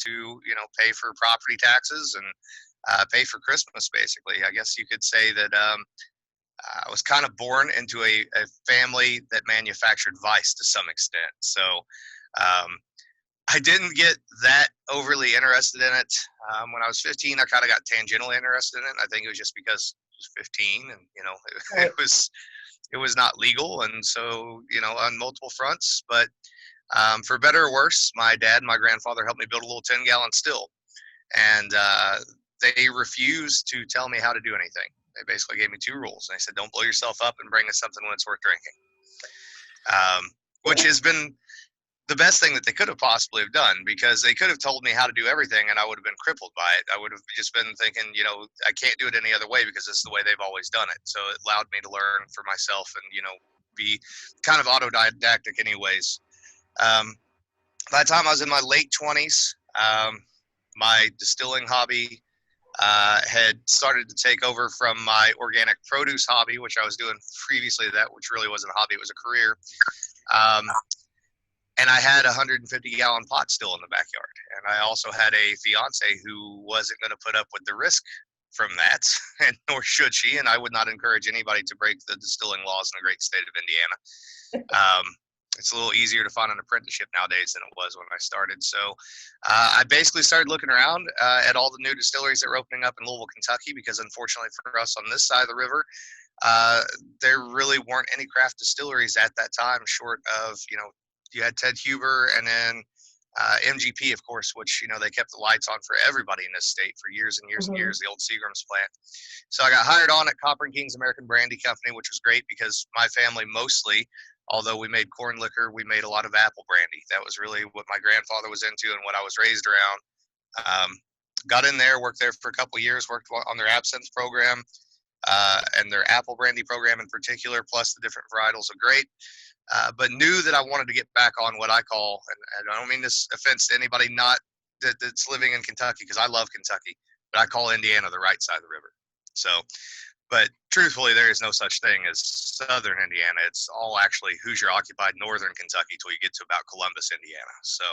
to, pay for property taxes and pay for Christmas, basically. I guess you could say that I was kind of born into a family that manufactured vice to some extent. So I didn't get that overly interested in it. When I was 15, I kind of got tangentially interested in it. I think it was just because I was 15 and, Right. it was not legal. And so, on multiple fronts, but for better or worse, my dad and my grandfather helped me build a little 10-gallon still. And they refused to tell me how to do anything. They basically gave me two rules. They said, don't blow yourself up and bring us something when it's worth drinking, which has been the best thing that they could have possibly have done, because they could have told me how to do everything and I would have been crippled by it. I would have just been thinking, I can't do it any other way because this is the way they've always done it. So it allowed me to learn for myself and, be kind of autodidactic anyways. By the time I was in my late 20s, my distilling hobby had started to take over from my organic produce hobby, which I was doing previously to that, which really wasn't a hobby, it was a career. And I had a 150-gallon pot still in the backyard. And I also had a fiance who wasn't going to put up with the risk from that, and nor should she. And I would not encourage anybody to break the distilling laws in the great state of Indiana. It's a little easier to find an apprenticeship nowadays than it was when I started. So I basically started looking around at all the new distilleries that were opening up in Louisville, Kentucky, because unfortunately for us on this side of the river, there really weren't any craft distilleries at that time, short of, you had Ted Huber and then MGP, of course, which, they kept the lights on for everybody in this state for years and years and years, the old Seagram's plant. So I got hired on at Copper and King's American Brandy Company, which was great because my family mostly, although we made corn liquor, we made a lot of apple brandy. That was really what my grandfather was into and what I was raised around. Got in there, worked there for a couple of years, worked on their absinthe program and their apple brandy program in particular, plus the different varietals of grape. But knew that I wanted to get back on what I call, and I don't mean this offense to anybody not that's living in Kentucky, because I love Kentucky, but I call Indiana the right side of the river. So, but truthfully, there is no such thing as southern Indiana. It's all actually Hoosier occupied northern Kentucky till you get to about Columbus, Indiana. So,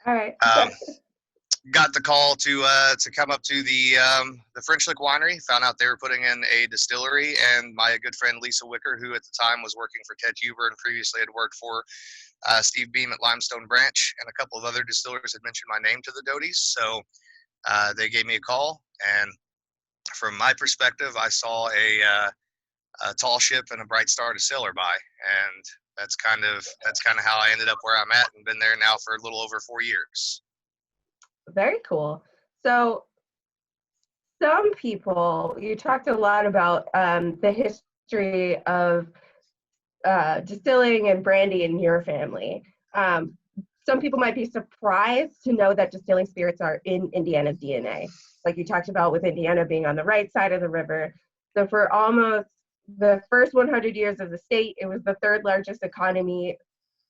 All right. got the call to come up to the French Lick Winery. Found out they were putting in a distillery, and my good friend Lisa Wicker, who at the time was working for Ted Huber and previously had worked for Steve Beam at Limestone Branch, and a couple of other distillers had mentioned my name to the Doties. So they gave me a call, and from my perspective, I saw a tall ship and a bright star to sail her by, and that's kind of how I ended up where I'm at, and been there now for a little over 4 years. Very cool. So some people, you talked a lot about the history of distilling and brandy in your family. Some people might be surprised to know that distilling spirits are in Indiana's DNA. Like you talked about with Indiana being on the right side of the river. So for almost the first 100 years of the state, it was the third largest economy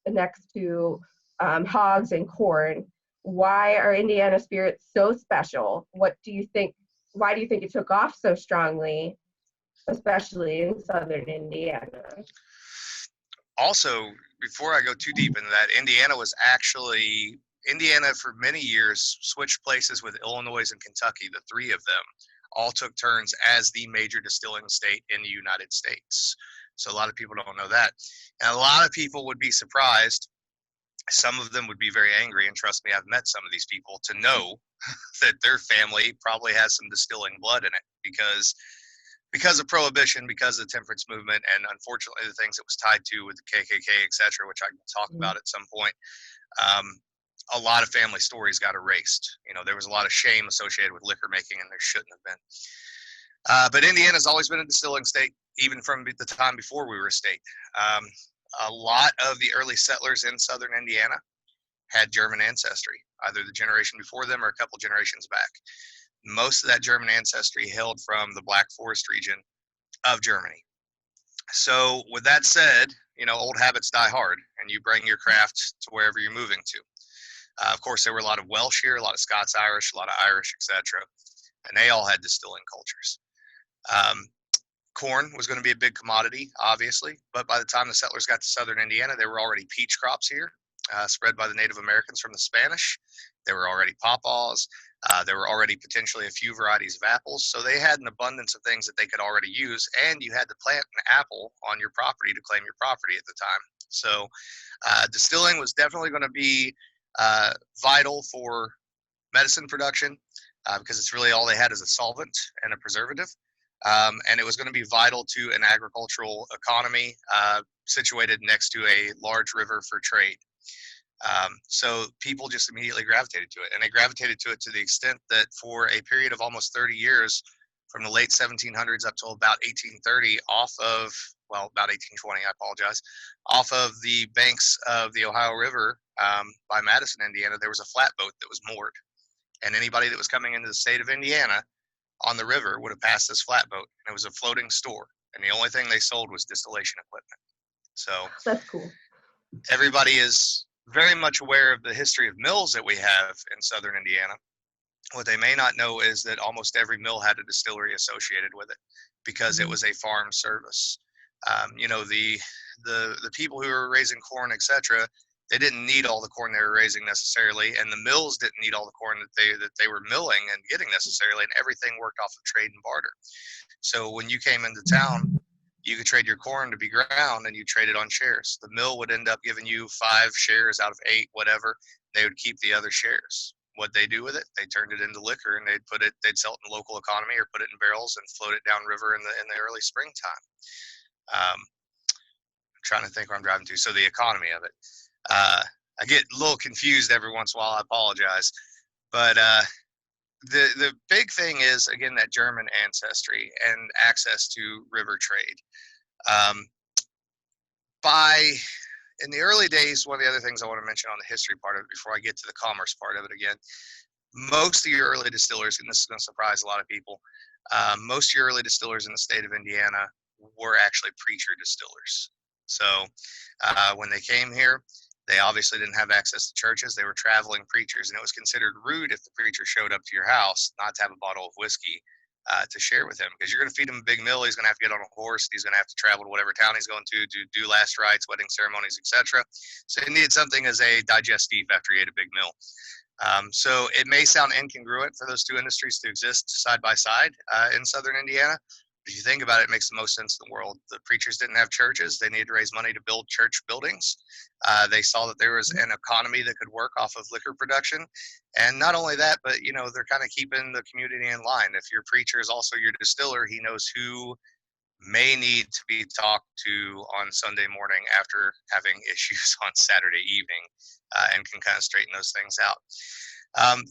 next to hogs and corn. Why are Indiana spirits so special? What do you think? Why do you think it took off so strongly, especially in southern Indiana? Also, before I go too deep into that, Indiana for many years switched places with Illinois and Kentucky. The three of them all took turns as the major distilling state in the United States. So a lot of people don't know that. And a lot of people would be surprised. Some of them would be very angry, and trust me, I've met some of these people, to know that their family probably has some distilling blood in it because of Prohibition, because of the temperance movement, and unfortunately the things it was tied to with the KKK, etc., which I can talk about at some point. A lot of family stories got erased. There was a lot of shame associated with liquor making, and there shouldn't have been. But Indiana's always been a distilling state, even from the time before we were a state. A lot of the early settlers in southern Indiana had German ancestry, either the generation before them or a couple generations back. Most of that German ancestry hailed from the Black Forest region of Germany. So with that said, old habits die hard, and you bring your craft to wherever you're moving to. Of course, there were a lot of Welsh here, a lot of Scots-Irish, a lot of Irish, etc., and they all had distilling cultures. Corn was going to be a big commodity, obviously, but by the time the settlers got to southern Indiana, there were already peach crops here, spread by the Native Americans from the Spanish, There were already pawpaws. There were already potentially a few varieties of apples. So they had an abundance of things that they could already use. And you had to plant an apple on your property to claim your property at the time. So distilling was definitely going to be vital for medicine production because it's really all they had is a solvent and a preservative. And it was going to be vital to an agricultural economy situated next to a large river for trade. So people just immediately gravitated to it, and they gravitated to it to the extent that for a period of almost 30 years, from the late 1700s up till about 1830, about 1820, I apologize, off of the banks of the Ohio River by Madison, Indiana, there was a flatboat that was moored, and anybody that was coming into the state of Indiana on the river would have passed this flatboat, and it was a floating store, and the only thing they sold was distillation equipment. So That's cool. everybody is very much aware of the history of mills that we have in southern Indiana. What they may not know is that almost every mill had a distillery associated with it because it was a farm service. The people who were raising corn, etc., they didn't need all the corn they were raising necessarily, and the mills didn't need all the corn that they were milling and getting necessarily, and everything worked off of trade and barter. So when you came into town, you could trade your corn to be ground, and you traded on shares. The mill would end up giving you 5 shares out of 8, whatever. They would keep the other shares. What they do with it, they turned it into liquor, and they'd sell it in the local economy or put it in barrels and float it downriver in the early springtime. I'm trying to think where I'm driving to. So the economy of it. I get a little confused every once in a while. I apologize, but the big thing is, again, that German ancestry and access to river trade. In the early days, one of the other things I want to mention on the history part of it before I get to the commerce part of it again, most of your early distillers, and this is going to surprise a lot of people, most of your early distillers in the state of Indiana were actually preacher distillers. So when they came here, they obviously didn't have access to churches. They were traveling preachers, and it was considered rude if the preacher showed up to your house not to have a bottle of whiskey to share with him, because you're going to feed him a big meal. He's going to have to get on a horse. He's going to have to travel to whatever town he's going to do last rites, wedding ceremonies, etc. So he needed something as a digestif after he ate a big meal. So it may sound incongruent for those two industries to exist side by side in southern Indiana. If you think about it, it makes the most sense in the world. The preachers didn't have churches. They needed to raise money to build church buildings. They saw that there was an economy that could work off of liquor production. And not only that, but, they're kind of keeping the community in line. If your preacher is also your distiller, he knows who may need to be talked to on Sunday morning after having issues on Saturday evening and can kind of straighten those things out.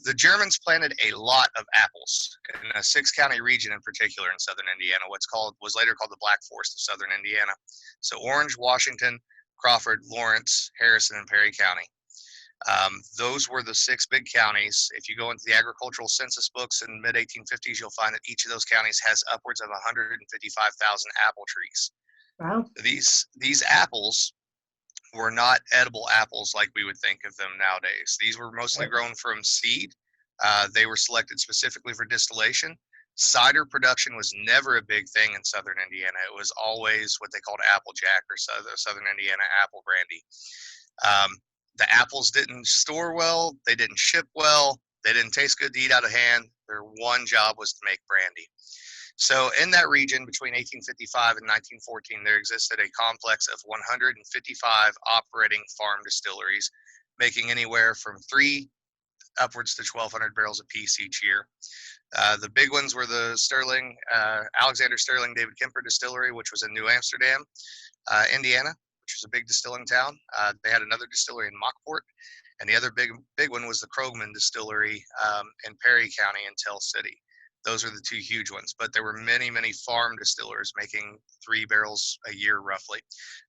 The Germans planted a lot of apples in a 6-county region in particular in southern Indiana, was later called the Black Forest of southern Indiana. So Orange, Washington, Crawford, Lawrence, Harrison, and Perry County. Those were the 6 big counties. If you go into the agricultural census books in the mid-1850s, you'll find that each of those counties has upwards of 155,000 apple trees. Wow. These apples were not edible apples like we would think of them nowadays. These were mostly grown from seed. They were selected specifically for distillation. Cider production was never a big thing in southern Indiana. It was always what they called Applejack or southern Indiana apple brandy. The apples didn't store well. They didn't ship well. They didn't taste good to eat out of hand. Their one job was to make brandy. So in that region between 1855 and 1914, there existed a complex of 155 operating farm distilleries, making anywhere from 3 upwards to 1,200 barrels apiece each year. The big ones were the Alexander Sterling David Kemper Distillery, which was in New Amsterdam, Indiana, which was a big distilling town. They had another distillery in Mockport, and the other big one was the Krogman Distillery in Perry County in Tell City. Those are the 2 huge ones, but there were many, many farm distillers making 3 barrels a year roughly.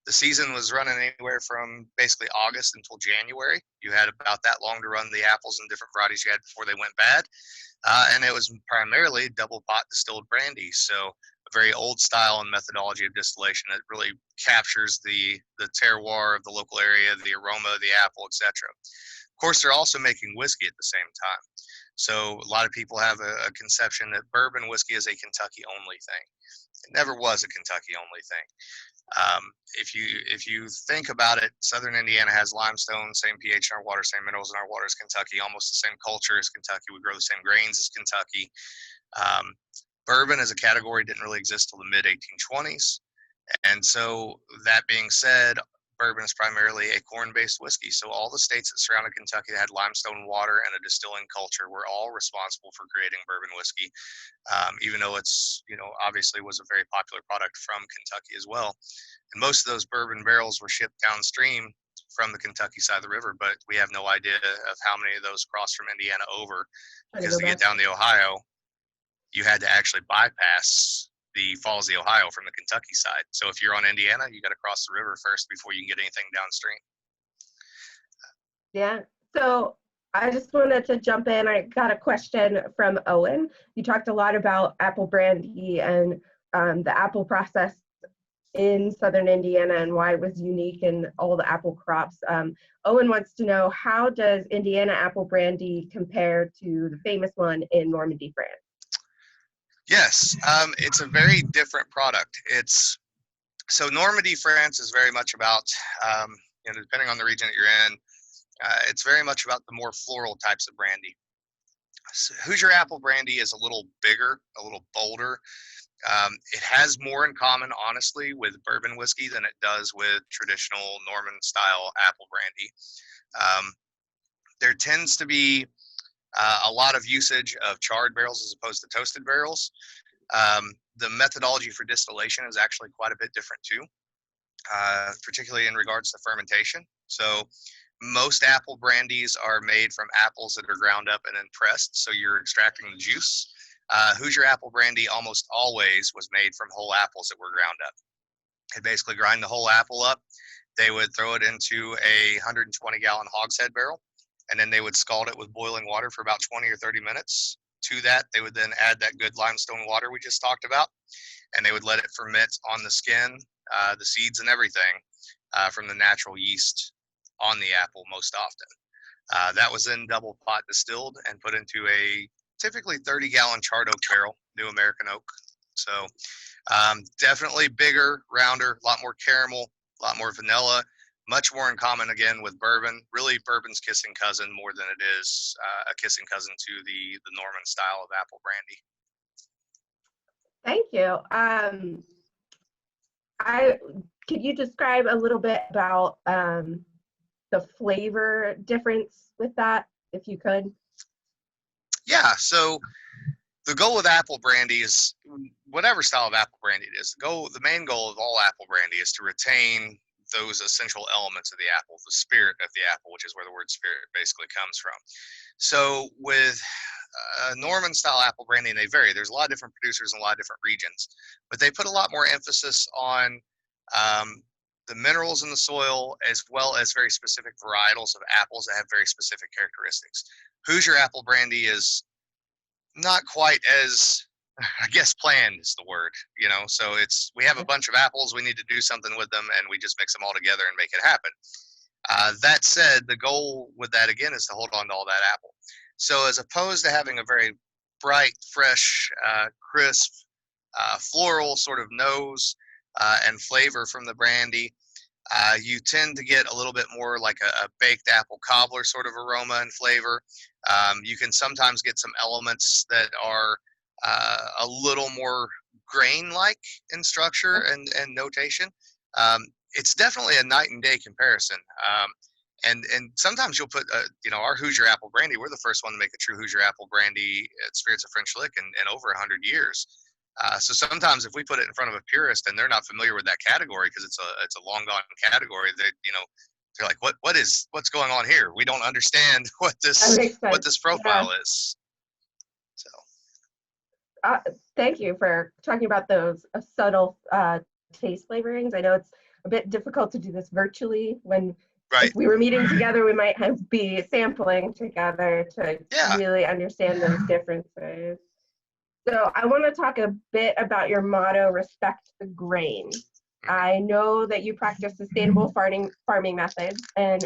The season was running anywhere from basically August until January. You had about that long to run the apples and different varieties you had before they went bad. And it was primarily double pot distilled brandy. So a very old style and methodology of distillation that really captures the terroir of the local area, the aroma of the apple, etc. Of course, they're also making whiskey at the same time. So a lot of people have a conception that bourbon whiskey is a Kentucky-only thing. It never was a Kentucky-only thing. If you think about it, Southern Indiana has limestone, same pH in our water, same minerals in our water as Kentucky, almost the same culture as Kentucky. We grow the same grains as Kentucky. Bourbon as a category didn't really exist till the mid 1820s. And so that being said, bourbon is primarily a corn-based whiskey. So all the states that surrounded Kentucky that had limestone water and a distilling culture were all responsible for creating bourbon whiskey, even though it's, obviously was a very popular product from Kentucky as well. And most of those bourbon barrels were shipped downstream from the Kentucky side of the river, but we have no idea of how many of those crossed from Indiana over, because to get down the Ohio, you had to actually bypass the Falls of the Ohio from the Kentucky side. So if you're on Indiana, you got to cross the river first before you can get anything downstream. Yeah. So I just wanted to jump in. I got a question from Owen. You talked a lot about apple brandy and the apple process in Southern Indiana and why it was unique in all the apple crops. Owen wants to know, how does Indiana apple brandy compare to the famous one in Normandy, France? Yes, it's a very different product. So Normandy, France is very much about, depending on the region that you're in, it's very much about the more floral types of brandy. So Hoosier apple brandy is a little bigger, a little bolder. It has more in common, honestly, with bourbon whiskey than it does with traditional Norman-style apple brandy. There tends to be a lot of usage of charred barrels as opposed to toasted barrels. The methodology for distillation is actually quite a bit different too, particularly in regards to fermentation. So most apple brandies are made from apples that are ground up and then pressed, so you're extracting the juice. Hoosier apple brandy almost always was made from whole apples that were ground up. They'd basically grind the whole apple up. They would throw it into a 120-gallon hogshead barrel, and then they would scald it with boiling water for about 20 or 30 minutes. To that, they would then add that good limestone water we just talked about, and they would let it ferment on the skin, the seeds and everything, from the natural yeast on the apple most often. That was then double pot distilled and put into a typically 30-gallon charred oak barrel, New American oak. So definitely bigger, rounder, a lot more caramel, a lot more vanilla. Much more in common, again, with bourbon. Really, bourbon's kissing cousin more than it is a kissing cousin to the Norman style of apple brandy. Thank you. Could you describe a little bit about the flavor difference with that, if you could? Yeah, so the goal with apple brandy is, whatever style of apple brandy it is, the main goal of all apple brandy is to retain those essential elements of the apple, the spirit of the apple, which is where the word spirit basically comes from. So with Norman style apple brandy, and they vary, there's a lot of different producers in a lot of different regions, but they put a lot more emphasis on the minerals in the soil, as well as very specific varietals of apples that have very specific characteristics. Hoosier apple brandy is not quite as, I guess, planned is the word, so we have a bunch of apples, we need to do something with them, and we just mix them all together and make it happen. That said, the goal with that, again, is to hold on to all that apple. So as opposed to having a very bright, fresh, crisp, floral sort of nose and flavor from the brandy, you tend to get a little bit more like a baked apple cobbler sort of aroma and flavor. You can sometimes get some elements that are a little more grain-like in structure and notation. It's definitely a night and day comparison. And sometimes you'll put, our Hoosier apple brandy, we're the first one to make a true Hoosier apple brandy at Spirits of French Lick in over 100 years. So sometimes if we put it in front of a purist and they're not familiar with that category, because it's a long gone category, they're like, what's going on here? We don't understand what this profile is. So. Thank you for talking about those subtle taste flavorings. I know it's a bit difficult to do this virtually. If we were meeting together, we might be sampling together to really understand those differences. So I want to talk a bit about your motto, respect the grain. I know that you practice sustainable farming methods and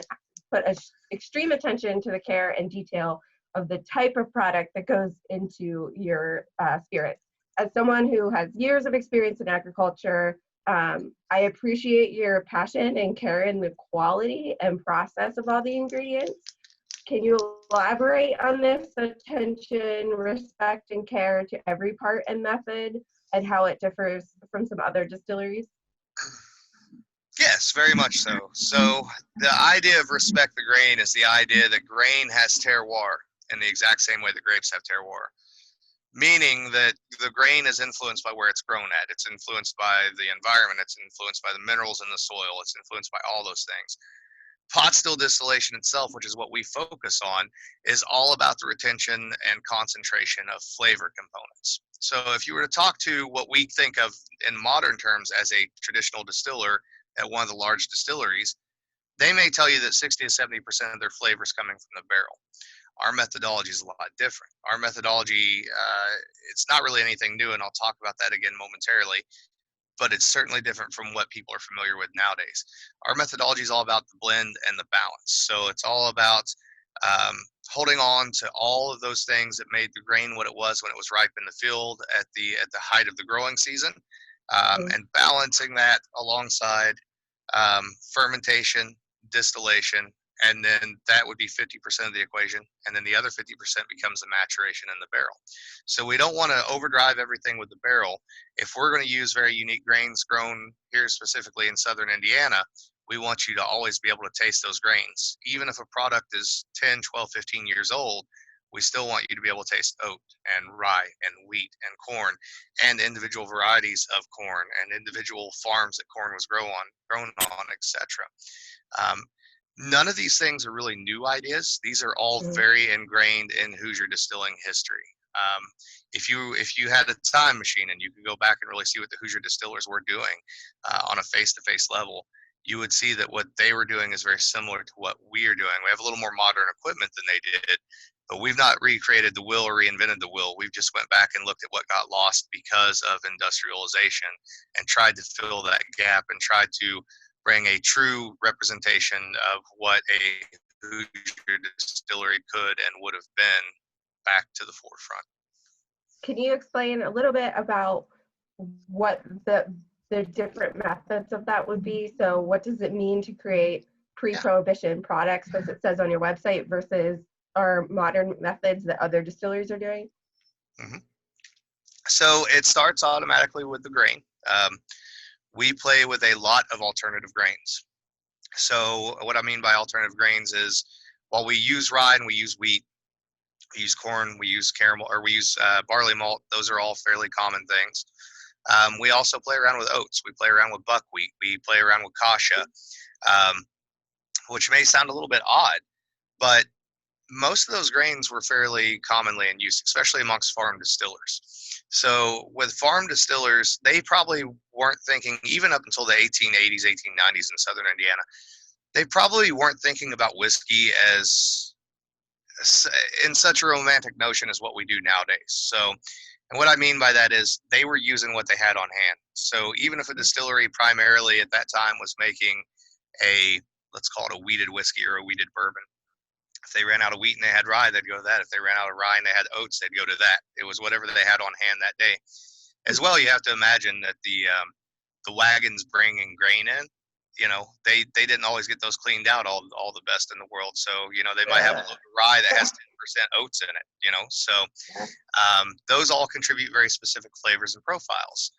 put extreme attention to the care and detail of the type of product that goes into your spirits. As someone who has years of experience in agriculture, I appreciate your passion and care in the quality and process of all the ingredients. Can you elaborate on this attention, respect, and care to every part and method and how it differs from some other distilleries? Yes, very much so. So the idea of respect the grain is the idea that grain has terroir in the exact same way that grapes have terroir, meaning that the grain is influenced by where it's grown at. It's influenced by the environment. It's influenced by the minerals in the soil. It's influenced by all those things. Pot still distillation itself, which is what we focus on, is all about the retention and concentration of flavor components. So if you were to talk to what we think of in modern terms as a traditional distiller at one of the large distilleries, they may tell you that 60 to 70% of their flavor is coming from the barrel. Our methodology is a lot different. Our methodology, it's not really anything new, and I'll talk about that again momentarily, but it's certainly different from what people are familiar with nowadays. Our methodology is all about the blend and the balance. So it's all about holding on to all of those things that made the grain what it was when it was ripe in the field at the height of the growing season, and balancing that alongside fermentation, distillation, and then that would be 50% of the equation, and then the other 50% becomes the maturation in the barrel. So we don't want to overdrive everything with the barrel. If we're going to use very unique grains grown here specifically in southern Indiana, we want you to always be able to taste those grains. Even if a product is 10, 12, 15 years old, we still want you to be able to taste oat and rye and wheat and corn and individual varieties of corn and individual farms that corn was grown on, etc. None of these things are really new ideas. These are all very ingrained in Hoosier distilling history. If you had a time machine and you could go back and really see what the Hoosier distillers were doing on a face-to-face level, you would see that what they were doing is very similar to what we are doing. We have a little more modern equipment than they did, but we've not recreated the wheel or reinvented the wheel. We've just went back and looked at what got lost because of industrialization and tried to fill that gap and tried to bring a true representation of what a Hoosier distillery could and would have been back to the forefront. Can you explain a little bit about what the different methods of that would be? So what does it mean to create pre-prohibition products, as it says on your website, versus our modern methods that other distilleries are doing? Mm-hmm. So it starts automatically with the grain. We play with a lot of alternative grains. So what I mean by alternative grains is, while we use rye and we use wheat, we use corn, we use caramel, or we use barley malt. Those are all fairly common things. We also play around with oats. We play around with buckwheat. We play around with kasha, which may sound a little bit odd, but most of those grains were fairly commonly in use, especially amongst farm distillers. So with farm distillers, they probably weren't thinking, even up until the 1880s, 1890s in southern Indiana, they probably weren't thinking about whiskey as in such a romantic notion as what we do nowadays. So, and what I mean by that is they were using what they had on hand. So even if a distillery primarily at that time was making a, let's call it a wheated whiskey or a wheated bourbon, if they ran out of wheat and they had rye, they'd go to that. If they ran out of rye and they had oats, they'd go to that. It was whatever they had on hand that day. As well, you have to imagine that the wagons bringing grain in, you know, they didn't always get those cleaned out all the best in the world. So, you know, they might have a little rye that has 10% oats in it, you know. So those all contribute very specific flavors and profiles.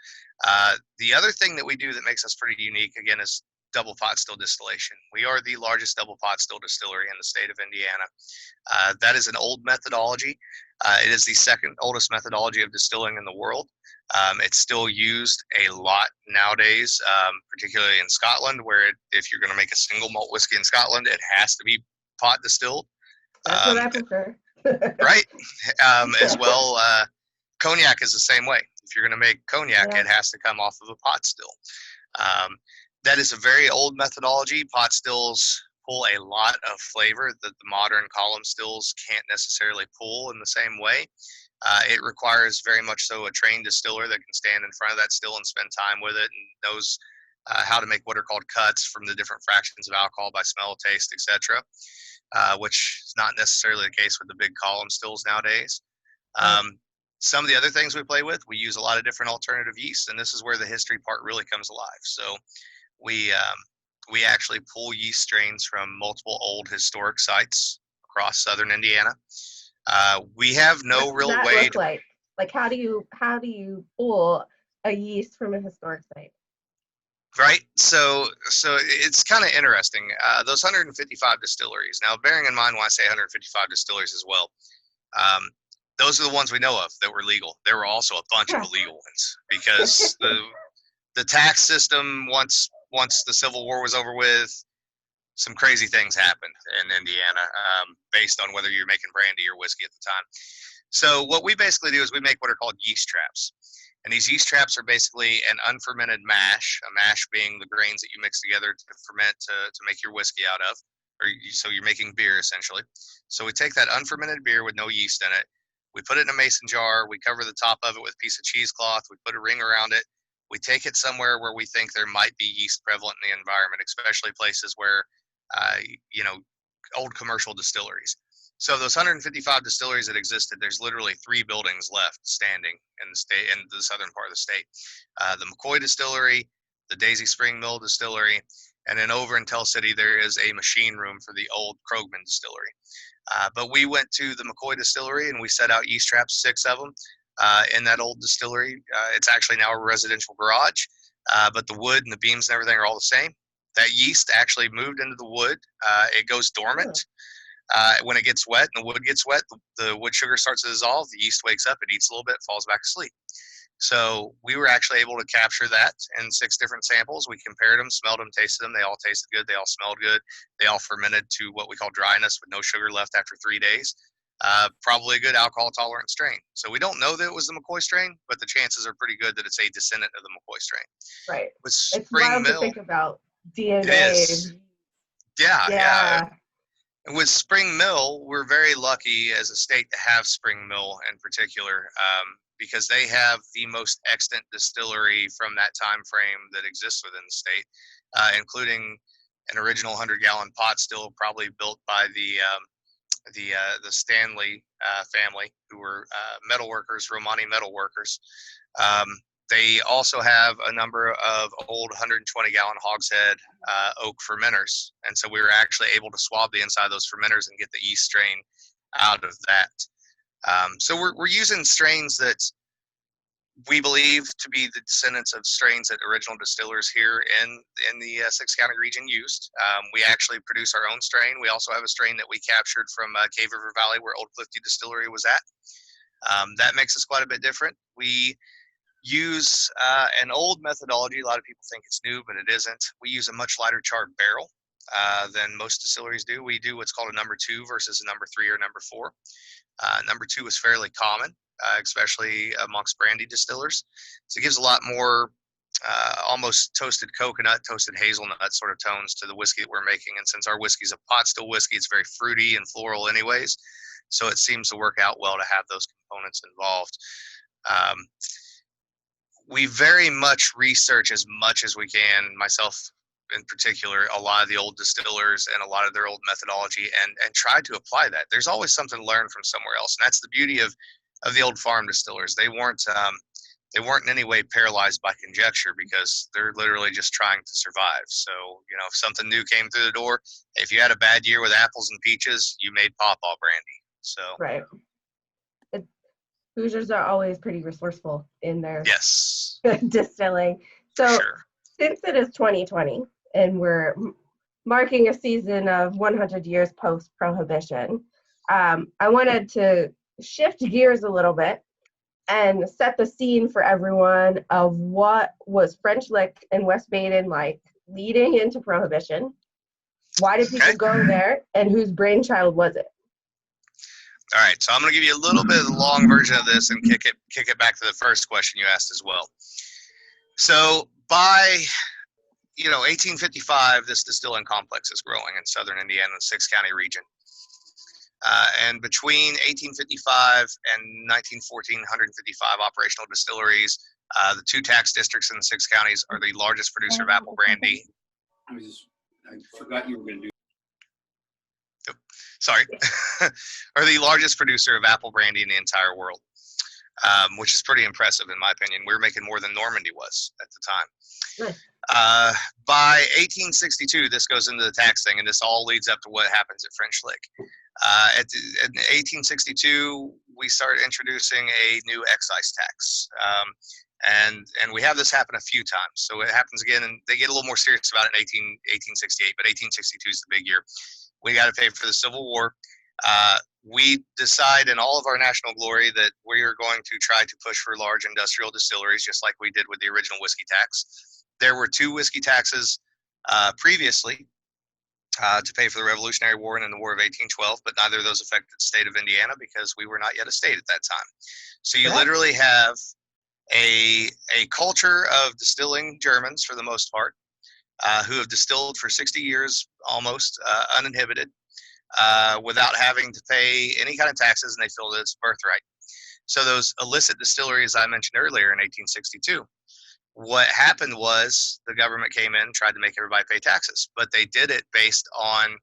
The other thing that we do that makes us pretty unique, again, is double pot still distillation. We are the largest double pot still distillery in the state of Indiana. That is an old methodology. It is the second oldest methodology of distilling in the world. It's still used a lot nowadays, particularly in Scotland, where if you're going to make a single malt whiskey in Scotland, it has to be pot distilled. That's what I prefer. Right? As well, cognac is the same way. If you're going to make cognac, it has to come off of a pot still. That is a very old methodology. Pot stills pull a lot of flavor that the modern column stills can't necessarily pull in the same way. It requires very much so a trained distiller that can stand in front of that still and spend time with it and knows how to make what are called cuts from the different fractions of alcohol by smell, taste, etc., which is not necessarily the case with the big column stills nowadays. Some of the other things we play with, we use a lot of different alternative yeasts, and this is where the history part really comes alive. So we actually pull yeast strains from multiple old historic sites across southern Indiana. We have no What does real that way look to. like? Like how do you pull a yeast from a historic site? Right. So it's kind of interesting. Those 155 distilleries. Now, bearing in mind when I say 155 distilleries as well, um, those are the ones we know of that were legal. There were also a bunch of Yeah. illegal ones because the tax system once the Civil War was over with, some crazy things happened in Indiana based on whether you're making brandy or whiskey at the time. So what we basically do is we make what are called yeast traps. And these yeast traps are basically an unfermented mash, a mash being the grains that you mix together to ferment to make your whiskey out of, so you're making beer essentially. So we take that unfermented beer with no yeast in it, we put it in a mason jar, we cover the top of it with a piece of cheesecloth, we put a ring around it, we take it somewhere where we think there might be yeast prevalent in the environment, especially places where, uh, you know, old commercial distilleries. So of those 155 distilleries that existed, there's literally 3 buildings left standing in the state, in the southern part of the state. The McCoy Distillery, the Daisy Spring Mill Distillery, and then over in Tell City there is a machine room for the old Krogman Distillery. But we went to the McCoy Distillery and we set out yeast traps, 6 of them, in that old distillery. It's actually now a residential garage, but the wood and the beams and everything are all the same. That yeast actually moved into the wood. It goes dormant. When it gets wet and the wood gets wet, the wood sugar starts to dissolve. The yeast wakes up, it eats a little bit, falls back asleep. So we were actually able to capture that in 6 different samples. We compared them, smelled them, tasted them. They all tasted good. They all smelled good. They all fermented to what we call dryness with no sugar left after 3 days. Probably a good alcohol tolerant strain. So we don't know that it was the McCoy strain, but the chances are pretty good that it's a descendant of the McCoy strain. Right. With It's Spring wild to Mill, think about it DNA. is. Yeah. Yeah. And with Spring Mill, we're very lucky as a state to have Spring Mill in particular, because they have the most extant distillery from that time frame that exists within the state, including an original 100-gallon pot still, probably built by the Stanley family, who were metal workers, Romani metal workers. Um, they also have a number of old 120-gallon hogshead oak fermenters, and so we were actually able to swab the inside of those fermenters and get the yeast strain out of that. So we're using strains that we believe to be the descendants of strains that original distillers here in the 6-county region used. We actually produce our own strain. We also have a strain that we captured from Cave River Valley, where Old Clifty Distillery was at. That makes us quite a bit different. We use an old methodology. A lot of people think it's new, but it isn't. We use a much lighter charred barrel than most distilleries do. We do what's called a number 2 versus a number 3 or number 4. Number 2 is fairly common, especially amongst brandy distillers. So it gives a lot more almost toasted coconut, toasted hazelnut sort of tones to the whiskey that we're making. And since our whiskey is a pot still whiskey, it's very fruity and floral anyways. So it seems to work out well to have those components involved. We very much research as much as we can, myself in particular, a lot of the old distillers and a lot of their old methodology, and try to apply that. There's always something to learn from somewhere else, and that's the beauty of the old farm distillers. They weren't in any way paralyzed by conjecture, because they're literally just trying to survive. So, you know, if something new came through the door, if you had a bad year with apples and peaches, you made pawpaw brandy. So Right. Hoosiers are always pretty resourceful in their yes, distilling. So sure. since it is 2020 and we're marking a season of 100 years post-Prohibition, I wanted to shift gears a little bit and set the scene for everyone of what was French Lick and West Baden like leading into Prohibition. Why did people go there, and whose brainchild was it? All right, so I'm going to give you a little bit of the long version of this and kick it back to the first question you asked as well. So by 1855, this distilling complex is growing in southern Indiana, the 6-county region. And between 1855 and 1914, 155 operational distilleries. The 2 tax districts in the 6 counties are the largest producer of apple brandy. I forgot you were going to do. Sorry, are the largest producer of apple brandy in the entire world. which is pretty impressive in my opinion. We were making more than Normandy was at the time. Nice. By 1862, this goes into the tax thing, and this all leads up to what happens at French Lick. In 1862, we start introducing a new excise tax. And we have this happen a few times. So it happens again, and they get a little more serious about it in 1868, but 1862 is the big year. We got to pay for the Civil War. We decide in all of our national glory that we are going to try to push for large industrial distilleries, just like we did with the original whiskey tax. There were 2 whiskey taxes previously to pay for the Revolutionary War and in the War of 1812, but neither of those affected the state of Indiana because we were not yet a state at that time. So you literally have a culture of distilling Germans, for the most part, who have distilled for 60 years almost uninhibited, without having to pay any kind of taxes, and they feel that it's birthright. So those illicit distilleries I mentioned earlier in 1862, what happened was the government came in and tried to make everybody pay taxes, but they did it based on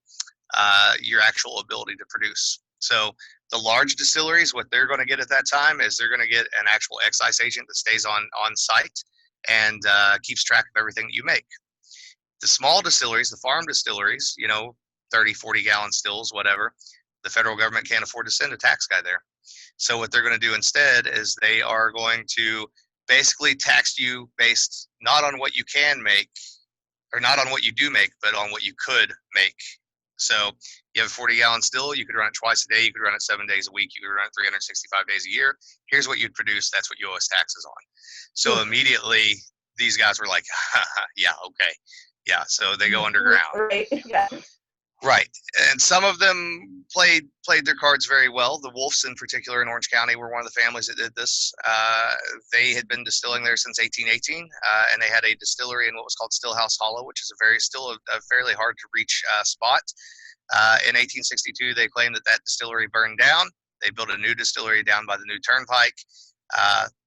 your actual ability to produce. So the large distilleries, what they're going to get at that time is they're going to get an actual excise agent that stays on site and keeps track of everything that you make. The small distilleries, the farm distilleries, 30, 40 gallon stills, whatever, the federal government can't afford to send a tax guy there. So what they're going to do instead is they are going to basically tax you based not on what you can make, or not on what you do make, but on what you could make. So you have a 40 gallon still, you could run it twice a day, you could run it 7 days a week, you could run it 365 days a year. Here's what you'd produce, that's what you owe us taxes on. So immediately these guys were like, yeah, okay. Yeah, so they go underground. Right. Yeah. Right, and some of them played their cards very well. The Wolfs, in particular, in Orange County, were one of the families that did this. They had been distilling there since 1818, and they had a distillery in what was called Stillhouse Hollow, which is still a fairly hard to reach spot. In 1862, they claimed that distillery burned down. They built a new distillery down by the new turnpike.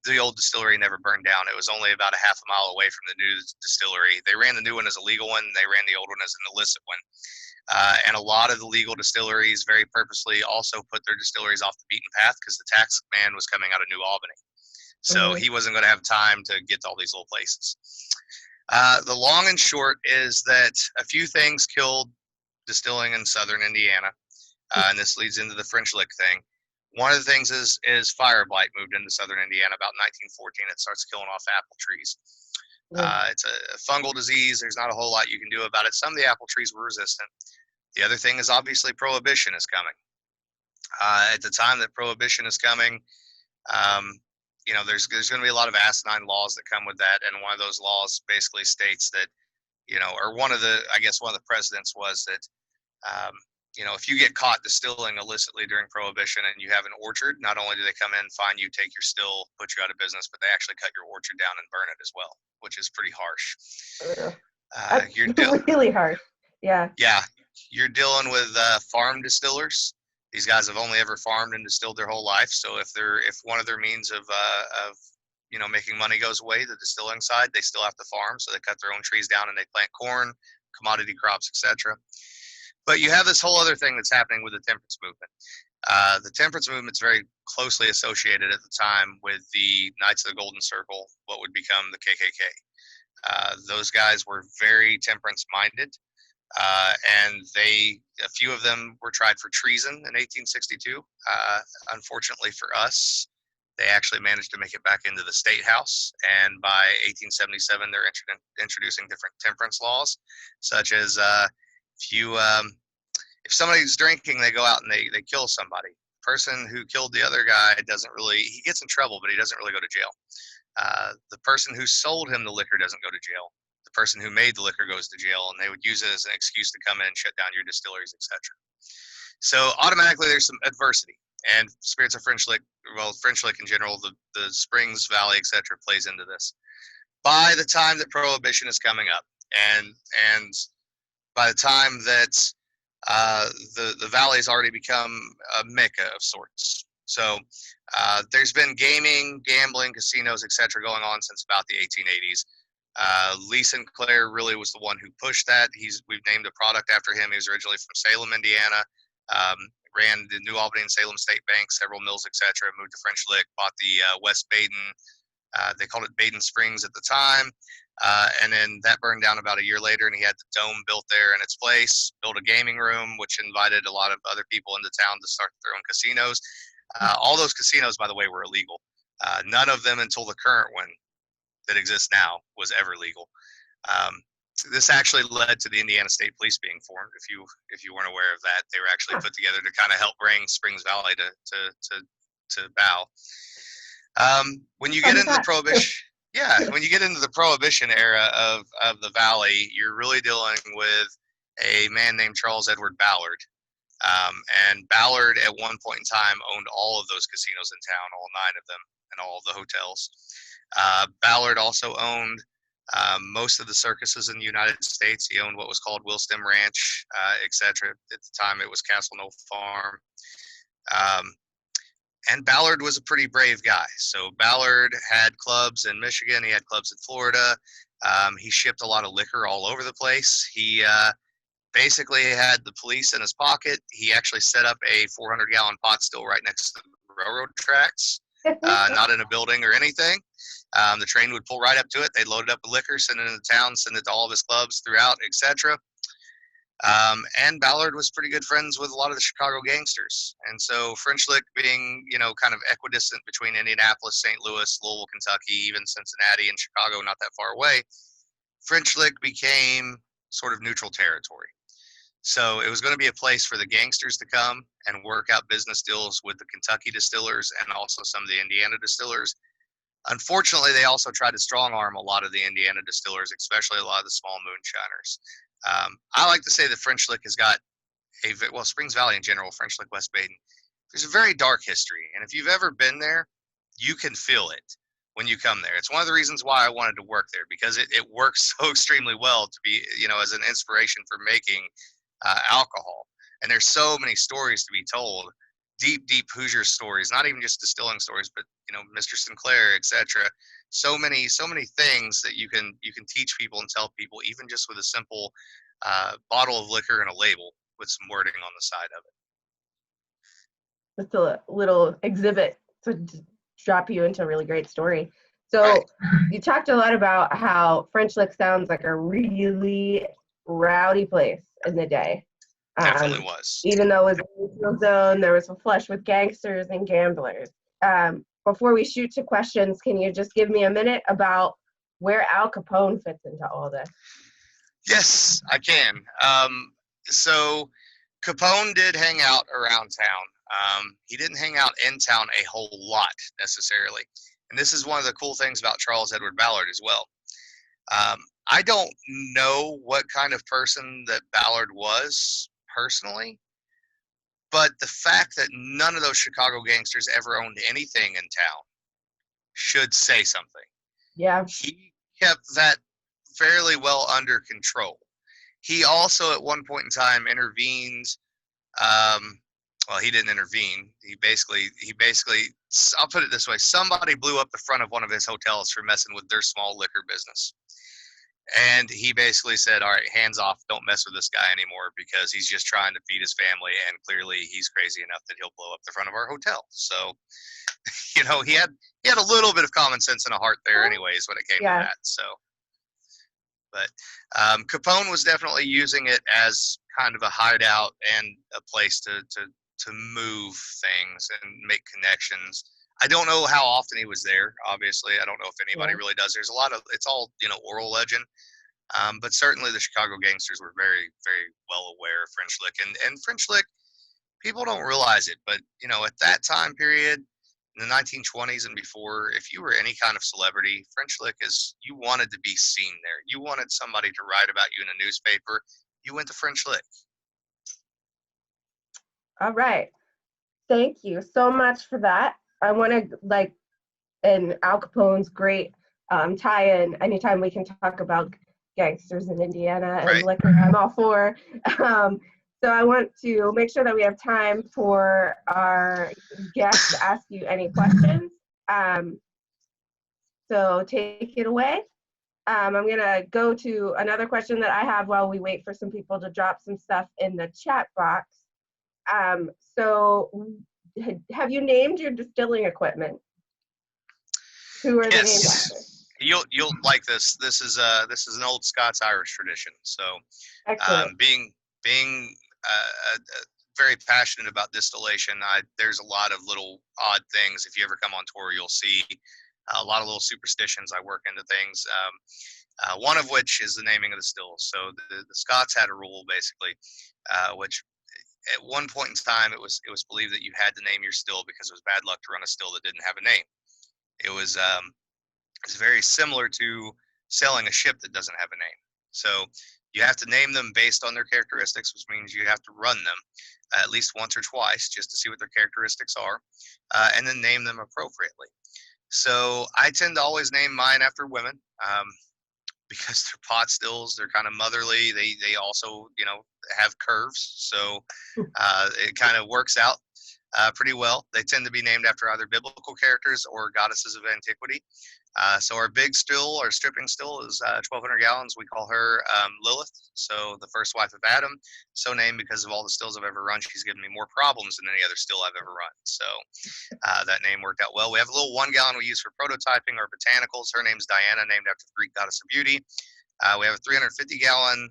The old distillery never burned down. It was only about a half a mile away from the new distillery. They ran the new one as a legal one, and they ran the old one as an illicit one. And a lot of the legal distilleries very purposely also put their distilleries off the beaten path because the tax man was coming out of New Albany. So he wasn't going to have time to get to all these little places. The long and short is that a few things killed distilling in southern Indiana, and this leads into the French Lick thing. One of the things is fire blight moved into southern Indiana about 1914. It starts killing off apple trees. It's a fungal disease. There's not a whole lot you can do about it. Some of the apple trees were resistant. The other thing is obviously Prohibition is coming. At the time that Prohibition is coming, there's going to be a lot of asinine laws that come with that. And one of those laws basically states that, or one of the precedents was that, if you get caught distilling illicitly during Prohibition and you have an orchard, not only do they come in, find you, take your still, put you out of business, but they actually cut your orchard down and burn it as well, which is pretty harsh. You're really harsh. Yeah. Yeah. You're dealing with farm distillers. These guys have only ever farmed and distilled their whole life. So if one of their means of making money goes away, the distilling side, they still have to farm. So they cut their own trees down and they plant corn, commodity crops, etc. But you have this whole other thing that's happening with the temperance movement. The temperance movement's very closely associated at the time with the Knights of the Golden Circle, what would become the KKK. Those guys were very temperance-minded, and a few of them were tried for treason in 1862. Unfortunately for us, they actually managed to make it back into the State House, and by 1877, they're introducing different temperance laws, such as if somebody's drinking, they go out and they kill somebody. The person who killed the other guy he gets in trouble, but he doesn't really go to jail. The person who sold him the liquor doesn't go to jail. The person who made the liquor goes to jail, and they would use it as an excuse to come in and shut down your distilleries, etc. So automatically there's some adversity, and spirits of French Lick, French Lick in general, the Springs Valley, etc., plays into this. By the time that Prohibition is coming up, and by the time that the valley's already become a mecca of sorts. So there's been gaming, gambling, casinos, etc. going on since about the 1880s. Lee Sinclair really was the one who pushed that. We've named a product after him. He was originally from Salem, Indiana. ran the New Albany and Salem State Bank, several mills, etc. Moved to French Lick, bought the West Baden. They called it Baden Springs at the time. And then that burned down about a year later, and he had the dome built there in its place, built a gaming room, which invited a lot of other people into town to start their own casinos. All those casinos, by the way, were illegal. None of them until the current one that exists now was ever legal. This actually led to the Indiana State Police being formed. If you weren't aware of that, they were actually put together to kind of help bring Springs Valley to bow. When you get into the Prohibition, when you get into the Prohibition era of the Valley, you're really dealing with a man named Charles Edward Ballard. And Ballard, at one point in time, owned all of those casinos in town, all 9 of them, and all of the hotels. Ballard also owned most of the circuses in the United States. He owned what was called Willstem Ranch, etc. At the time, it was Castle Knoll Farm. And Ballard was a pretty brave guy. So Ballard had clubs in Michigan. He had clubs in Florida. He shipped a lot of liquor all over the place. He basically had the police in his pocket. He actually set up a 400-gallon pot still right next to the railroad tracks, not in a building or anything. The train would pull right up to it. They'd load it up with liquor, send it into town, send it to all of his clubs throughout, etc. And Ballard was pretty good friends with a lot of the Chicago gangsters. And so French Lick being, kind of equidistant between Indianapolis, St. Louis, Louisville, Kentucky, even Cincinnati and Chicago, not that far away, French Lick became sort of neutral territory. So it was going to be a place for the gangsters to come and work out business deals with the Kentucky distillers and also some of the Indiana distillers. Unfortunately, they also tried to strong arm a lot of the Indiana distillers, especially a lot of the small moonshiners. I like to say that French Lick has got Springs Valley in general, French Lick, West Baden, there's a very dark history. And if you've ever been there, you can feel it when you come there. It's one of the reasons why I wanted to work there, because it works so extremely well to be, as an inspiration for making alcohol. And there's so many stories to be told, deep Hoosier stories, not even just distilling stories, but, Mr. Sinclair, etc. So many things that you can teach people and tell people, even just with a simple bottle of liquor and a label with some wording on the side of it. It's a little exhibit to drop you into a really great story. So Right. You talked a lot about how French Lick sounds like a really rowdy place in the day. Definitely was. Even though it was a neutral zone, there was a flush with gangsters and gamblers. Before we shoot to questions, can you just give me a minute about where Al Capone fits into all this? Yes, I can. So Capone did hang out around town. He didn't hang out in town a whole lot necessarily. And this is one of the cool things about Charles Edward Ballard as well. I don't know what kind of person that Ballard was personally, but the fact that none of those Chicago gangsters ever owned anything in town should say something. Yeah. He kept that fairly well under control. He also at one point in time intervened. Well, he didn't intervene. He basically, I'll put it this way. Somebody blew up the front of one of his hotels for messing with their small liquor business. And he basically said, all right, hands off, don't mess with this guy anymore, because he's just trying to feed his family, and clearly he's crazy enough that he'll blow up the front of our hotel. So, he had a little bit of common sense and a heart there anyways when it came to that. So, but Capone was definitely using it as kind of a hideout and a place to move things and make connections. I don't know how often he was there. Obviously, I don't know if anybody really does. There's a lot of, it's all, oral legend. But certainly the Chicago gangsters were very, very well aware of French Lick. And French Lick, people don't realize it, but, at that time period, in the 1920s and before, if you were any kind of celebrity, French Lick you wanted to be seen there. You wanted somebody to write about you in a newspaper. You went to French Lick. All right. Thank you so much for that. I want to, and Al Capone's great tie-in. Anytime we can talk about gangsters in Indiana and liquor, I'm all for. So I want to make sure that we have time for our guests to ask you any questions. So take it away. I'm going to go to another question that I have while we wait for some people to drop some stuff in the chat box. So have you named your distilling equipment? Who are they named after? Yes, you'll like this. This is an old Scots Irish tradition. So, Excellent. being very passionate about distillation, there's a lot of little odd things. If you ever come on tour, you'll see a lot of little superstitions I work into things. One of which is the naming of the stills. So the Scots had a rule basically, which at one point in time it was believed that you had to name your still because it was bad luck to run a still that didn't have a name. It was it's very similar to selling a ship that doesn't have a name. So you have to name them based on their characteristics, which means you have to run them at least once or twice just to see what their characteristics are, and then name them appropriately. So I tend to always name mine after women, because they're pot stills. They're kind of motherly. They also, have curves. So it kind of works out pretty well. They tend to be named after either biblical characters or goddesses of antiquity. So our big still, our stripping still, is 1,200 gallons. We call her Lilith, so the first wife of Adam. So named because of all the stills I've ever run. She's given me more problems than any other still I've ever run. So that name worked out well. We have a little 1 gallon we use for prototyping our botanicals. Her name's Diana, named after the Greek goddess of beauty. We have a 350 gallon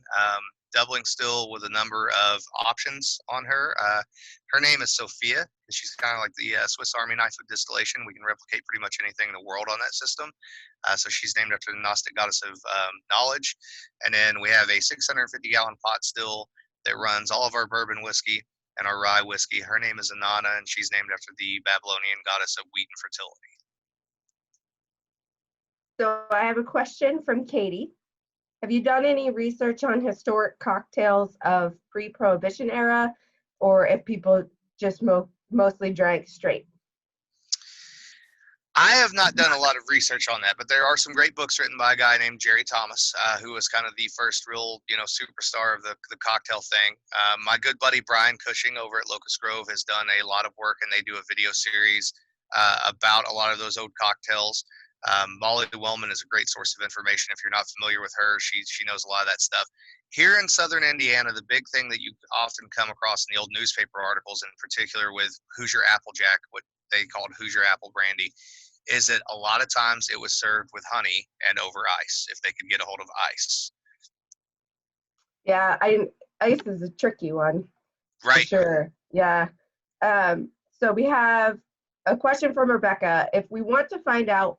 doubling still with a number of options on her. Her name is Sophia. She's kind of like the Swiss Army knife of distillation. We can replicate pretty much anything in the world on that system. So she's named after the Gnostic goddess of knowledge. And then we have a 650 gallon pot still that runs all of our bourbon whiskey and our rye whiskey. Her name is Inanna, and she's named after the Babylonian goddess of wheat and fertility. So I have a question from Katie. Have you done any research on historic cocktails of pre-Prohibition era, or if people just mostly drank straight? I have not done a lot of research on that, but there are some great books written by a guy named Jerry Thomas, who was kind of the first real, superstar of the cocktail thing. My good buddy Brian Cushing over at Locust Grove has done a lot of work, and they do a video series about a lot of those old cocktails. Molly Wellman is a great source of information. If you're not familiar with her, she knows a lot of that stuff. Here in southern Indiana, the big thing that you often come across in the old newspaper articles, in particular with Hoosier Applejack, what they called Hoosier apple brandy, is that a lot of times it was served with honey and over ice, if they could get a hold of ice. Yeah, ice is a tricky one. Right. For sure. Yeah. So we have a question from Rebecca. If we want to find out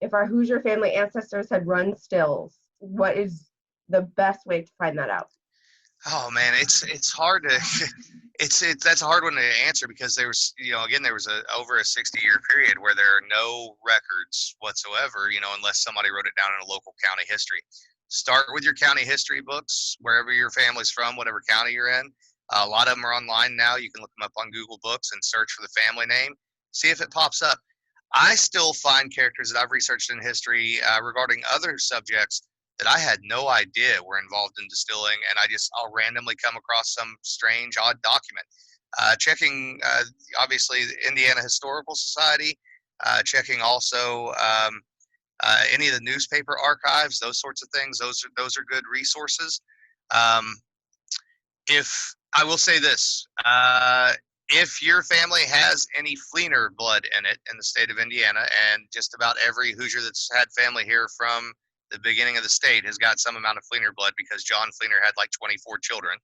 if our Hoosier family ancestors had run stills, what is the best way to find that out? Oh man, it's hard to that's a hard one to answer, because there was over a 60-year period where there are no records whatsoever, unless somebody wrote it down in a local county history. Start with your county history books wherever your family's from, whatever county you're in. A lot of them are online now. You can look them up on Google Books and search for the family name, see if it pops up. I still find characters that I've researched in history regarding other subjects that I had no idea were involved in distilling, and I'll randomly come across some strange, odd document. Checking, obviously, the Indiana Historical Society, checking also any of the newspaper archives, those sorts of things. Those are good resources. If I will say this, if your family has any Fleener blood in it in the state of Indiana, and just about every Hoosier that's had family here from the beginning of the state has got some amount of Fleener blood, because John Fleener had like 24 children,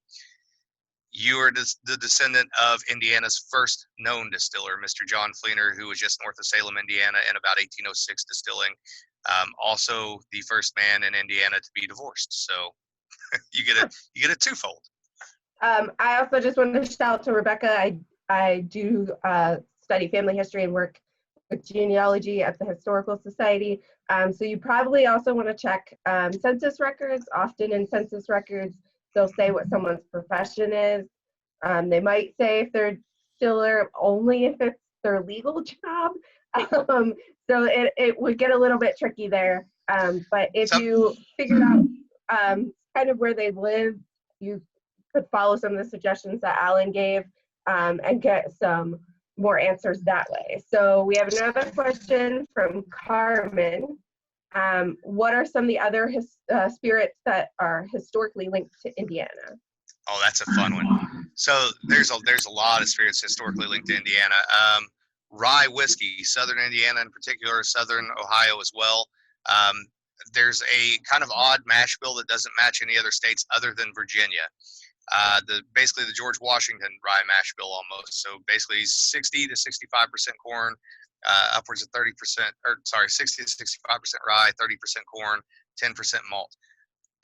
you are the descendant of Indiana's first known distiller, Mr. John Fleener, who was just north of Salem, Indiana in about 1806 distilling. Also the first man in Indiana to be divorced. So you get a twofold. I also just wanted to shout out to Rebecca. I do study family history and work with genealogy at the Historical Society. So you probably also want to check census records. Often in census records, they'll say what someone's profession is. They might say if they're distiller only if it's their legal job. So it would get a little bit tricky there. But if you figured out kind of where they live, you could follow some of the suggestions that Alan gave and get some more answers that way. So we have another question from Carmen. What are some of the other spirits that are historically linked to Indiana? Oh, that's a fun one. So there's a lot of spirits historically linked to Indiana. Rye whiskey, Southern Indiana in particular, Southern Ohio as well. Um, there's a kind of odd mash bill that doesn't match any other states other than Virginia. Basically the George Washington rye mash bill almost. So basically 60 to 65% corn, upwards of 30%, or sorry, 60 to 65% rye, 30% corn, 10% malt.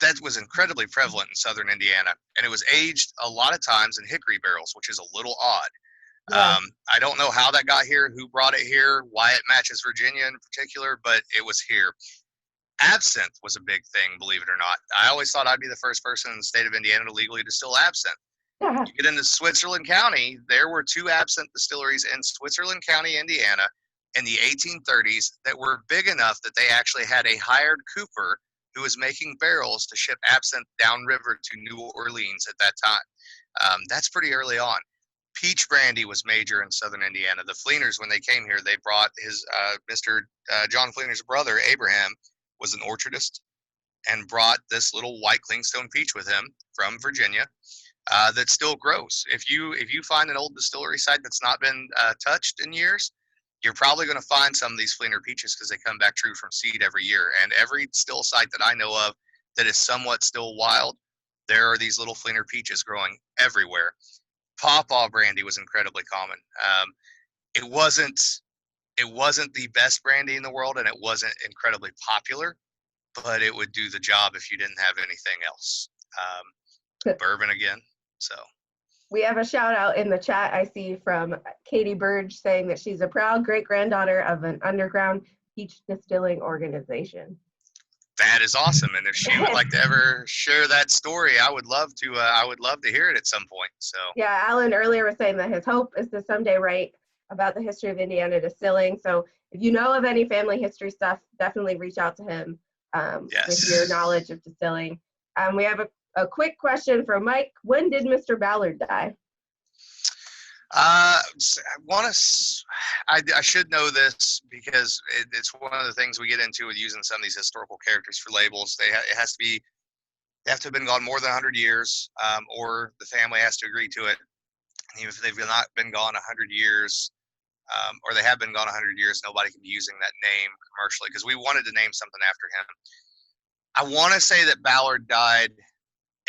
That was incredibly prevalent in Southern Indiana, and it was aged a lot of times in hickory barrels, which is a little odd. Yeah. I don't know how that got here, who brought it here, why it matches Virginia in particular, but it was here. Absinthe was a big thing, believe it or not. I always thought I'd be the first person in the state of Indiana to legally distill absinthe. Yeah. You get into Switzerland County, there were 2 absinthe distilleries in Switzerland County, Indiana, in the 1830s that were big enough that they actually had a hired cooper who was making barrels to ship absinthe downriver to New Orleans at that time. That's pretty early on. Peach brandy was major in Southern Indiana. The Fleeners, when they came here, they brought his Mr. John Fleener's brother, Abraham, was an orchardist and brought this little white clingstone peach with him from Virginia that still grows. If you find an old distillery site that's not been touched in years, you're probably going to find some of these Fleener peaches because they come back true from seed every year. And every still site that I know of that is somewhat still wild, there are these little Fleener peaches growing everywhere. Pawpaw brandy was incredibly common. It wasn't the best brandy in the world, and it wasn't incredibly popular, but it would do the job if you didn't have anything else. Bourbon again. So We have a shout out in the chat I see from Katie Burge saying that she's a proud great granddaughter of an underground peach distilling organization. that is awesome, and if she would like to ever share that story, I would love to. I would love to hear it at some point. So yeah, Alan earlier was saying that his hope is to someday write about the history of Indiana distilling. So if you know of any family history stuff, definitely reach out to him yes. with your knowledge of distilling. We have a quick question from Mike. When did Mr. Ballard die? I should know this because it's one of the things we get into with using some of these historical characters for labels. They have to have been gone more than 100 years, or the family has to agree to it. And even if they've not been gone 100 years, or they have been gone 100 years, nobody can be using that name commercially because we wanted to name something after him. I want to say that Ballard died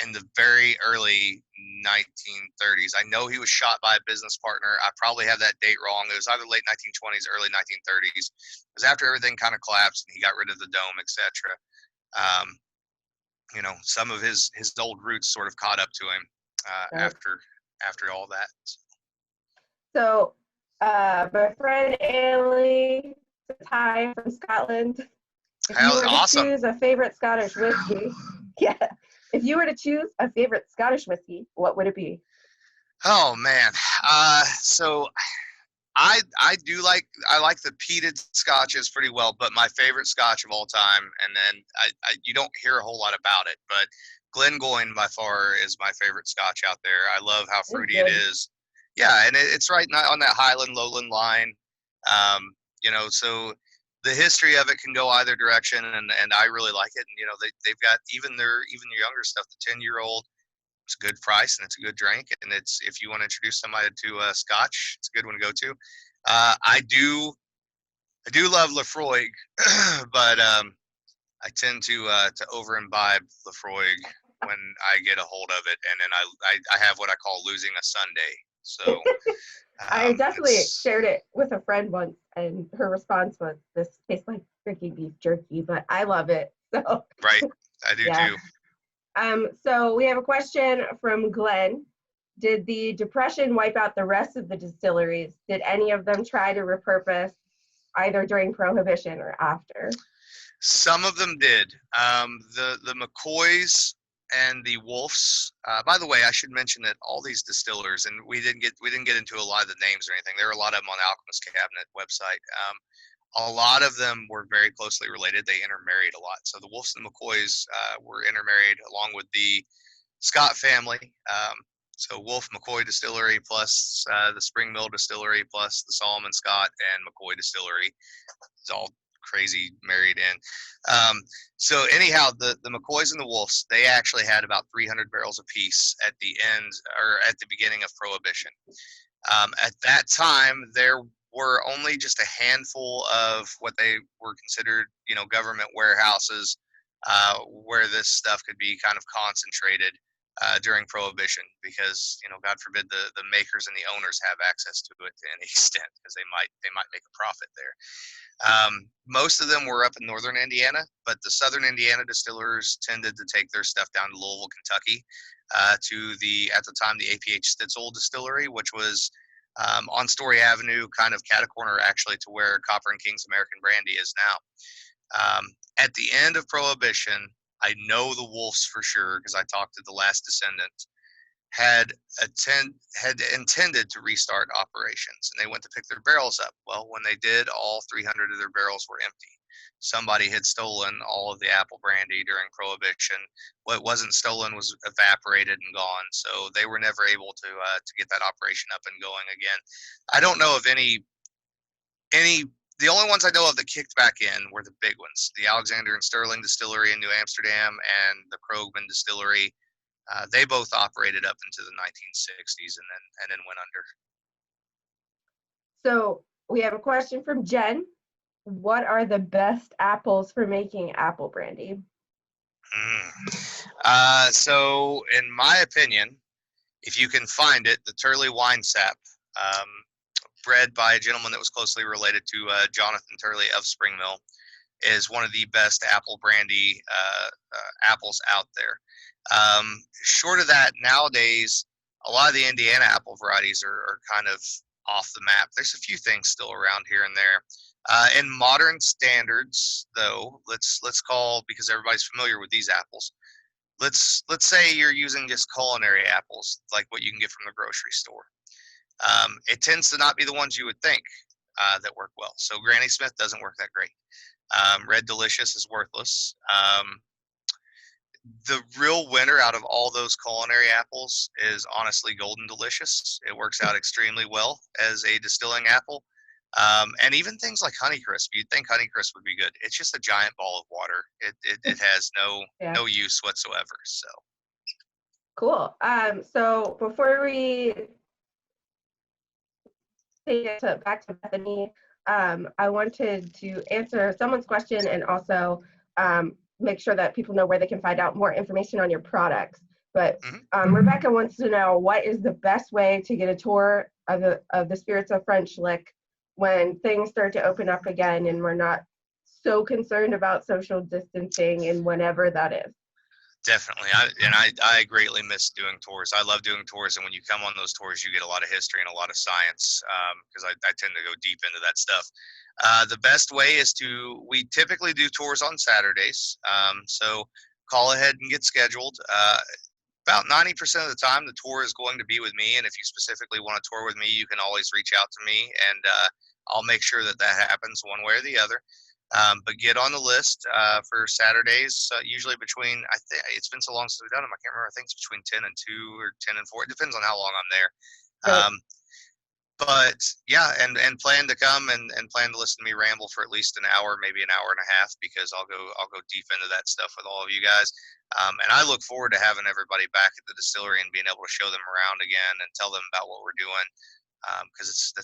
in the very early 1930s. I know he was shot by a business partner. I probably have that date wrong. It was either late 1920s, early 1930s. It was after everything kind of collapsed and he got rid of the dome, etc. Some of his old roots sort of caught up to him Right. after all that. So my friend Ailey says hi from Scotland. If you were to Awesome. choose a favorite Scottish whiskey, yeah. If you were to choose a favorite Scottish whiskey, what would it be? Oh man. So I like the peated scotches pretty well, but my favorite Scotch of all time, and then you don't hear a whole lot about it, but Glengoyne by far is my favorite Scotch out there. I love how fruity it is. Yeah, and it's right on that Highland Lowland line. So the history of it can go either direction, and I really like it. And they've got even their younger stuff, the 10-year-old. It's a good price and it's a good drink, and it's if you want to introduce somebody to Scotch, it's a good one to go to. I do love Lafroig, but I tend to over imbibe Lafroig when I get a hold of it, and then I have what I call losing a Sunday. So I definitely shared it with a friend once, and her response was, "This tastes like drinking beef jerky," but I love it. So right, I do too. So we have a question from Glenn. Did the Depression wipe out the rest of the distilleries? Did any of them try to repurpose either during Prohibition or after? Some of them did. The McCoys and the Wolfs. By the way, I should mention that all these distillers, and we didn't get into a lot of the names or anything. There are a lot of them on the Alchemist Cabinet website. A lot of them were very closely related. They intermarried a lot. So the Wolfs and the McCoys were intermarried along with the Scott family. So Wolf McCoy Distillery plus the Spring Mill Distillery plus the Solomon Scott and McCoy Distillery. It's all crazy married in. So anyhow, the McCoys and the Wolves, they actually had about 300 barrels apiece at the end or at the beginning of Prohibition. At that time, there were only just a handful of what they were considered, government warehouses where this stuff could be kind of concentrated during Prohibition, because God forbid the makers and the owners have access to it to any extent, because they might make a profit there. Most of them were up in northern Indiana, but the southern Indiana distillers tended to take their stuff down to Louisville, Kentucky, to at the time, the APH Stitzel distillery, which was on Story Avenue, kind of cat-a-corner actually to where Copper and King's American Brandy is now. At the end of Prohibition, I know the Wolves for sure, because I talked to the last descendant, had intended to restart operations, and they went to pick their barrels up. Well, when they did, all 300 of their barrels were empty. Somebody had stolen all of the apple brandy during Prohibition. What wasn't stolen was evaporated and gone, so they were never able to get that operation up and going again. I don't know of any. The only ones I know of that kicked back in were the big ones: the Alexander and Sterling Distillery in New Amsterdam and the Krogman Distillery. They both operated up into the 1960s and then went under. So we have a question from Jen. What are the best apples for making apple brandy? So in my opinion, if you can find it, the Turley wine sap, bred by a gentleman that was closely related to Jonathan Turley of Spring Mill, is one of the best apple brandy apples out there. Short of that, nowadays, a lot of the Indiana apple varieties are kind of off the map. There's a few things still around here and there. In modern standards, though, let's call, because everybody's familiar with these apples, let's say you're using just culinary apples, like what you can get from the grocery store. It tends to not be the ones you would think that work well. So Granny Smith doesn't work that great. Red Delicious is worthless. The real winner out of all those culinary apples is honestly Golden Delicious. It works out extremely well as a distilling apple. And even things like Honeycrisp, you'd think Honeycrisp would be good. It's just a giant ball of water. It has no use whatsoever. So cool. So before we take it back to Bethany, I wanted to answer someone's question and also make sure that people know where they can find out more information on your products. But Rebecca wants to know, what is the best way to get a tour of the Spirits of French Lick when things start to open up again and we're not so concerned about social distancing and whenever that is? Definitely. I greatly miss doing tours. I love doing tours, and when you come on those tours, you get a lot of history and a lot of science, because I tend to go deep into that stuff. The best way is we typically do tours on Saturdays, so call ahead and get scheduled. About 90% of the time, the tour is going to be with me, and if you specifically want to tour with me, you can always reach out to me, and I'll make sure that happens one way or the other. But get on the list for Saturdays, usually between, I think it's been so long since we've done them, I can't remember. I think it's between 10 and 2 or 10 and 4. It depends on how long I'm there. Right. But yeah, and plan to come and plan to listen to me ramble for at least an hour, maybe an hour and a half, because I'll go deep into that stuff with all of you guys. And I look forward to having everybody back at the distillery and being able to show them around again and tell them about what we're doing, because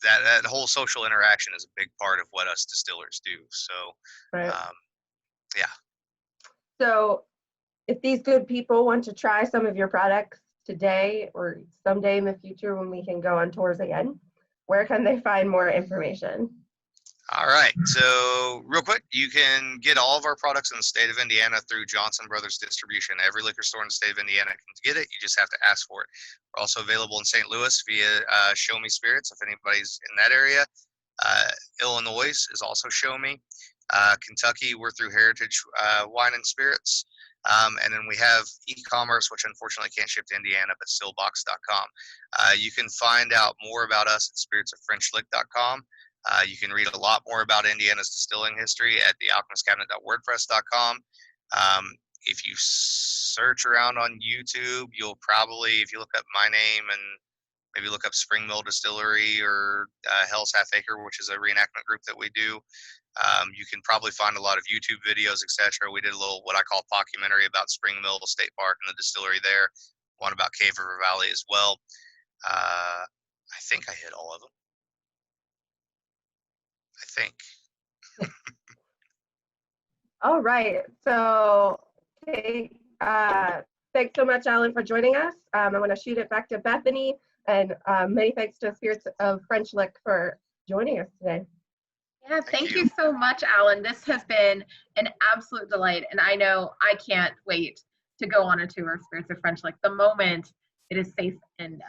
that whole social interaction is a big part of what us distillers do. So, right. Yeah. So if these good people want to try some of your products today or someday in the future when we can go on tours again, where can they find more information? All right. So real quick, you can get all of our products in the state of Indiana through Johnson Brothers Distribution. Every liquor store in the state of Indiana can get it. You just have to ask for it. We're also available in St. Louis via Show Me Spirits, if anybody's in that area. Illinois is also Show Me. Kentucky, we're through Heritage Wine and Spirits. And then we have e-commerce, which unfortunately can't ship to Indiana, but stillbox.com. You can find out more about us at spiritsofFrenchlick.com. You can read a lot more about Indiana's distilling history at thealchemistcabinet.wordpress.com. If you search around on YouTube, you'll probably, if you look up my name and maybe look up Spring Mill Distillery or Hell's Half Acre, which is a reenactment group that we do. You can probably find a lot of YouTube videos, etc. We did a little what I call documentary about Spring Mill State Park and the distillery there. One about Cave River Valley as well. I think I hit all of them. I think. All right. So thanks so much, Alan, for joining us. I'm going to shoot it back to Bethany, and many thanks to Spirits of French Lick for joining us today. Yeah, thank you so much, Alan. This has been an absolute delight, and I know I can't wait to go on a tour of Spirits of French Lick the moment it is safe and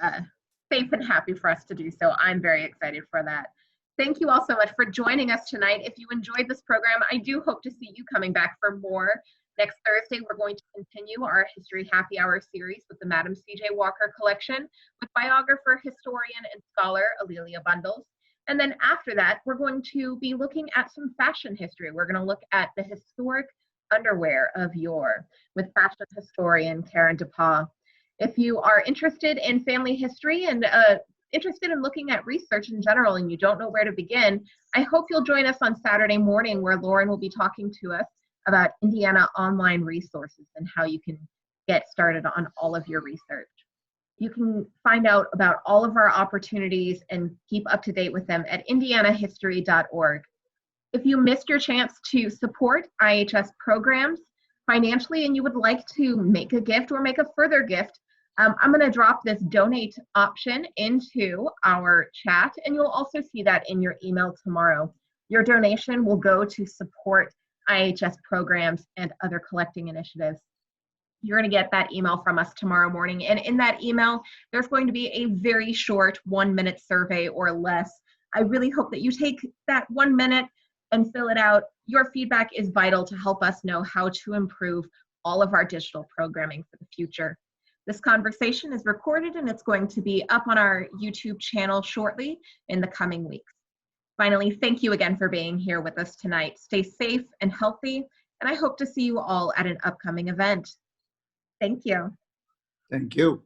happy for us to do so. I'm very excited for that. Thank you all so much for joining us tonight. If you enjoyed this program, I do hope to see you coming back for more. Next Thursday, we're going to continue our History Happy Hour series with the Madam C.J. Walker collection with biographer, historian, and scholar Alelia Bundles. And then after that, we're going to be looking at some fashion history. We're going to look at the historic underwear of yore with fashion historian Karen DePaul. If you are interested in family history and interested in looking at research in general and you don't know where to begin, I hope you'll join us on Saturday morning where Lauren will be talking to us about Indiana online resources and how you can get started on all of your research. You can find out about all of our opportunities and keep up to date with them at indianahistory.org. If you missed your chance to support IHS programs financially and you would like to make a gift or make a further gift, I'm going to drop this donate option into our chat, and you'll also see that in your email tomorrow. Your donation will go to support IHS programs and other collecting initiatives. You're going to get that email from us tomorrow morning, and in that email, there's going to be a very short 1-minute survey or less. I really hope that you take that 1 minute and fill it out. Your feedback is vital to help us know how to improve all of our digital programming for the future. This conversation is recorded and it's going to be up on our YouTube channel shortly in the coming weeks. Finally, thank you again for being here with us tonight. Stay safe and healthy, and I hope to see you all at an upcoming event. Thank you. Thank you.